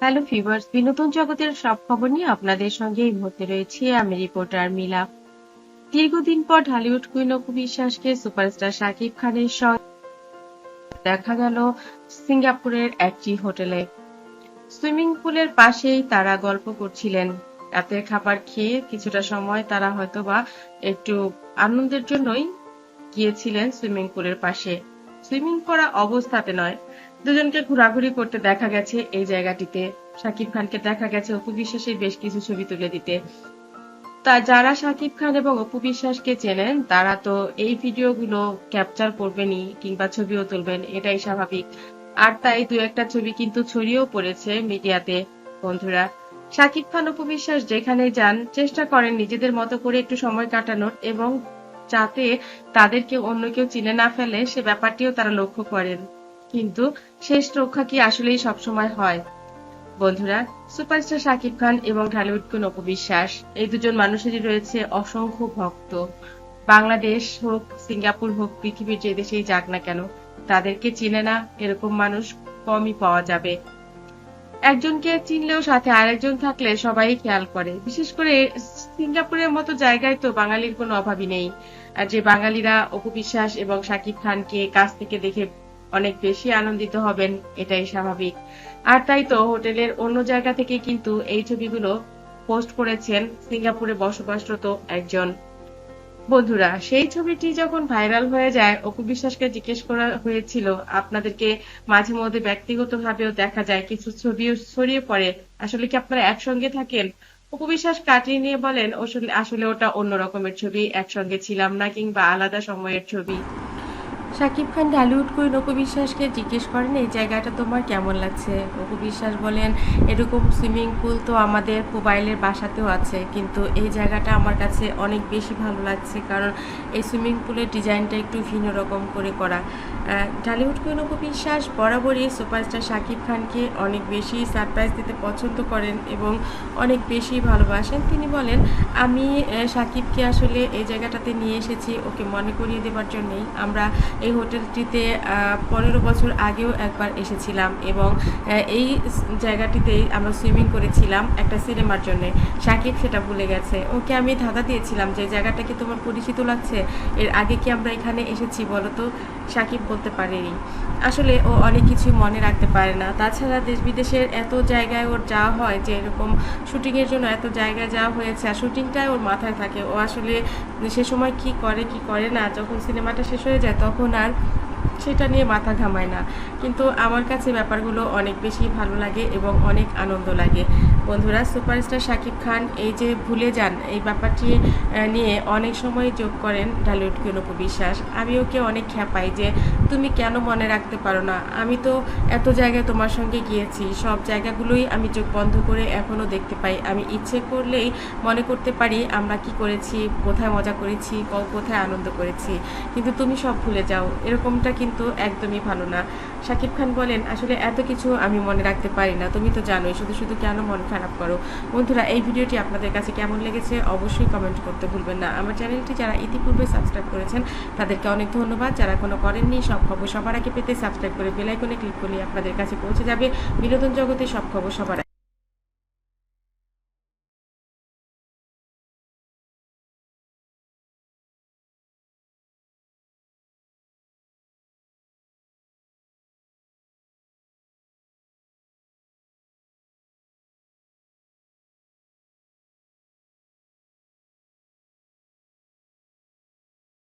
Hello viewers, বিনোদন জগতের সব খবর নিয়ে আপনাদের সঙ্গে এই মুহূর্তে রয়েছি আমি রিপোর্টার মিলা। দীর্ঘদিন পর ঢালিউড কুইন অপু বিশ্বাসকে সুপারস্টার শাকিব খানের সঙ্গে দেখা গেল সিঙ্গাপুরের একটি হোটেলে। সুইমিং পুলের পাশেই তারা গল্প করছিলেন। রাতের খাবার খেয়ে কিছুটা সময় তারা হয়তোবা একটু আনন্দের জন্যই গিয়েছিলেন সুইমিং পুলের পাশে। সুইমিং করা অবস্থাতে নয়, দুজনকে ঘোরাঘুরি করতে দেখা গেছে এই জায়গাটিতে। শাকিব খানকে দেখা গেছে অপু বিশ্বাসের বেশ কিছু ছবি তুলে দিতে। তা যারা শাকিব খান এবং অপু বিশ্বাসকে চেনেন তারা তো এই ভিডিওগুলো ক্যাপচার করবেনই কিংবা ছবিও তুলবেন, এটাই স্বাভাবিক। আর তাই দু একটা ছবি কিন্তু ছড়িয়েও পড়েছে মিডিয়াতে। বন্ধুরা, শাকিব খান অপু বিশ্বাস যেখানে যান চেষ্টা করেন নিজেদের মতো করে একটু সময় কাটানোর এবং যাতে তাদেরকে অন্য কেউ চিনে না ফেলে সে ব্যাপারটিও তারা লক্ষ্য করেন। কিন্তু শেষ রক্ষা কি আসলেই সবসময় হয়? বন্ধুরা, সুপারস্টার শাকিব খান এবং ঢালিউড কুইন অপু বিশ্বাস এই দুজন মানুষেরই রয়েছে অসংখ্য ভক্ত। বাংলাদেশ হোক, সিঙ্গাপুর হোক, পৃথিবীর যে দেশেই যাক না কেন, তাদেরকে চিনে না এরকম মানুষ কমই পাওয়া যাবে। একজনকে চিনলেও সাথে আরেকজন থাকলে সবাই খেয়াল করে। বিশেষ করে সিঙ্গাপুরের মতো জায়গায় তো বাঙালির কোনো অভাবই নেই। আর যে বাঙালিরা অপু বিশ্বাস এবং শাকিব খানকে কাছ থেকে দেখে অনেক বেশি আনন্দিত হবেন, এটাই স্বাভাবিক। আর তাই তো হোটেলের অন্য জায়গা থেকে কিন্তু এই ছবিগুলো পোস্ট করেছেন সিঙ্গাপুরে বসবাসরত একজন। বন্ধুরা, সেই ছবিটি যখন ভাইরাল হয়ে যায় অপু বিশ্বাসকে জিজ্ঞেস করা হয়েছিল, আপনাদেরকে মাঝে মধ্যে ব্যক্তিগতভাবেও দেখা যায় কিছু ছবিও ছড়িয়ে পড়ে, আসলে কি আপনারা একসঙ্গে থাকেন? অপু বিশ্বাস কাটিয়ে নিয়ে বলেন আসলে আসলে ওটা অন্য রকমের ছবি, একসঙ্গে ছিলাম না কিংবা আলাদা সময়ের ছবি। শাকিব খান ঢালিউড কুইন অপু বিশ্বাসকে জিজ্ঞেস করেন এই জায়গাটা তোমার কেমন লাগছে। অপু বিশ্বাস বলেন এরকম সুইমিং পুল তো আমাদের মোবাইলের বাসাতেও আছে, কিন্তু এই জায়গাটা আমার কাছে অনেক বেশি ভালো লাগছে কারণ এই সুইমিং পুলের ডিজাইনটা একটু ভিন্ন রকম করে করা। ঢালিউড কুইন অপু বিশ্বাস বরাবরই সুপারস্টার শাকিব খানকে অনেক বেশি সারপ্রাইজ দিতে পছন্দ করেন এবং অনেক বেশি ভালোবাসেন। তিনি বলেন আমি শাকিবকে আসলে এই জায়গাটাতে নিয়ে এসেছি ওকে মনে করিয়ে দেবার জন্যই। আমরা এই হোটেলটিতে 15 বছর আগেও একবার এসেছিলাম এবং এই জায়গাটিতেই আমরা সুইমিং করেছিলাম একটা সিনেমার জন্য। সাকিব সেটা ভুলে গেছে। ওকে আমি ধাঁধা দিয়েছিলাম যে জায়গাটা কি তোমার পরিচিত লাগছে, এর আগে কি আমরা এখানে এসেছি বলো তো। সাকিব বলতে পারেনি। আসলে ও অনেক কিছু মনে রাখতে পারে না। তাছাড়া দেশ বিদেশের এত জায়গায় ওর যাওয়া হয় যে এরকম শুটিংয়ের জন্য এত জায়গায় যাওয়া হয়েছে আর শুটিংটাই ওর মাথায় থাকে। ও আসলে সে সময় কি করে কি করে না, যখন সিনেমাটা শেষ হয়ে যায় তখন আর সেটা নিয়ে মাথা ঘামায় না। কিন্তু আমার কাছে ব্যাপারগুলো অনেক বেশি ভালো লাগে এবং অনেক আনন্দ লাগে। বন্ধুরা, সুপারস্টার শাকিব খান এই যে ভুলে যান এই ব্যাপারটি নিয়ে অনেক সময় যোগ করেন ঢালিউড কুইন অপু বিশ্বাস। আমি ওকে অনেক খ্যাপাই যে তুমি কেন মনে রাখতে পারো না, আমি তো এত জায়গায় তোমার সঙ্গে গিয়েছি, সব জায়গাগুলোই আমি চোখ বন্ধ করে এখনো দেখতে পাই। আমি ইচ্ছে করলেই মনে করতে পারি আমরা কি করেছি, কোথায় মজা করেছি, কোথায় আনন্দ করেছি, কিন্তু তুমি সব ভুলে যাও। এরকমটা কিন্তু একদমই ভালো না। শাকিব খান বলেন আসলে এত কিছু আমি মনে রাখতে পারি না, তুমি তো জানোই, শুধু শুধু কেন মন খারাপ করো। বন্ধুরা, এই ভিডিওটি আপনাদের কাছে কেমন লেগেছে অবশ্যই কমেন্ট করতে ভুলবেন না। আমার চ্যানেলটি যারা ইতিপূর্বে সাবস্ক্রাইব করেছেন তাদেরকে অনেক ধন্যবাদ। যারা কোনো করেননি, সব খবর সবার আগে পেতে সাবস্ক্রাইব করে বেল আইকনে ক্লিক করলে আপনাদের কাছে পৌঁছে যাবে বিনোদন জগতের সব খবর সবার আগে।